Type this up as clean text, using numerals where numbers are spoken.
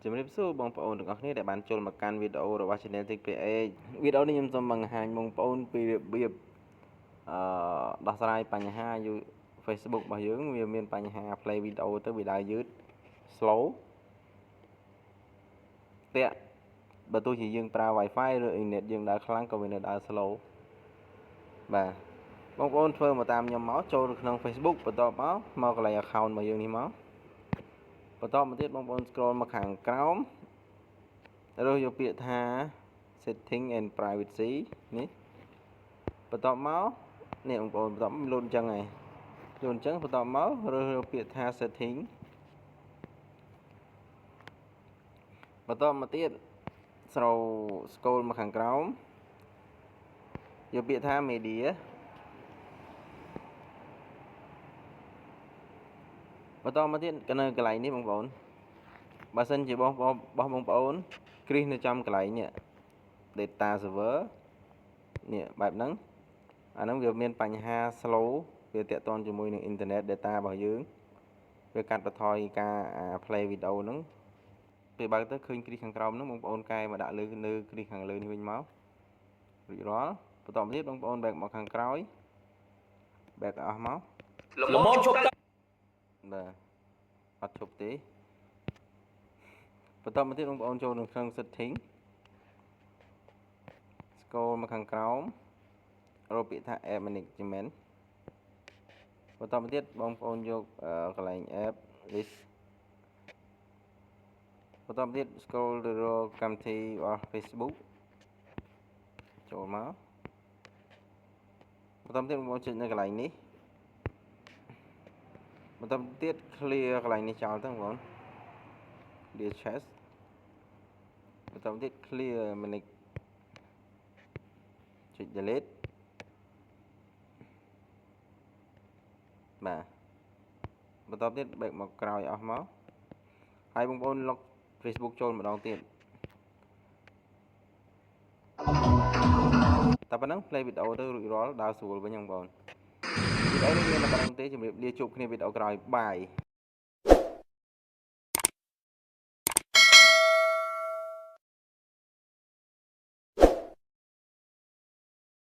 ជំរាបសួរបងប្អូនទាំងអស់គ្នាដែលបានចូលមកកាន់វីដេអូរបស់ Channel TechPH វីដេអូនេះខ្ញុំសូមបង្ហាញបងប្អូនពីរបៀបដោះស្រាយបញ្ហា Facebook របស់យើងវាមានបញ្ហា play វីដេអូទៅវាដើរយឺត slow តែបើទោះជាយើងប្រើ Wi-Fi ឬ Internet យើងដើរខ្លាំងក៏វានៅដើរ slow បាទបងប្អូនធ្វើមកតាមខ្ញុំមកចូលទៅក្នុង Facebook បន្ទាប់មកកន្លែង account របស់យើងនេះមកបន្តមកទៀតបងប្អូន scroll មកខាងក្រោមរើសយកពាក្យថា setting and privacy នេះបន្តមកនេះបងប្អូនបន្តលូនអញ្ចឹងហើយលូនអញ្ចឹងបន្តមករើសយកពាក្យថា setting បន្តមកទៀតscroll មកខាងក្រោមយកពាក្យថា media បន្តមកទៀតនៅកន្លែងនេះបងប្អូនបើសិនជាបងប្អូនគ្រីសនៅចំកន្លែងនេះ data server នេះបែបហ្នឹងអាហ្នឹងវាមានបញ្ហា slow វាតាក់ទងជាមួយនឹង internet data របស់យើងវាកាត់បន្ថយការ play វីដេអូហ្នឹងពេលបើកទៅឃើញគ្រីសខាងក្រោមហ្នឹងបងប្អូនកែមកដាក់លើគ្រីសខាងលើនេះវិញមករួចរាល់បន្តមកទៀតបងប្អូន back មកខាងក្រោយ back អស់មកល្មមជប់បាទអត់ជប់ទេបន្តមកទៀតបងប្អូនចូលក្នុង setting scroll មកខាងក្រោមរកពាក្យថា app management បន្តមកទៀតបងប្អូនយកកន្លែង app list បន្តមកទៀត scroll ទៅរកកម្មវិធីរបស់ Facebook ចូលមកបន្តមកទៀតបងប្អូនចុចនៅកន្លែងនេះបន្តមកទៀត clear កន្លែងនេះចោលទៅបងប្អូន clear chat បន្តមកទៀត clear manage ចុច delete បាទបន្តទៀត back មកក្រោយអស់មកហើយបងប្អូន log Facebook ចូលម្ដងទៀតតែប៉ុណ្ណឹង play វីដេអូទៅរួចរាល់ដើរស្រួលវិញបងប្អូនវីដេអូនេះមានតែប៉ុណ្្នឹងទេជម្រាបលាជួបគ្នាវីដេអូក្រោយបាយ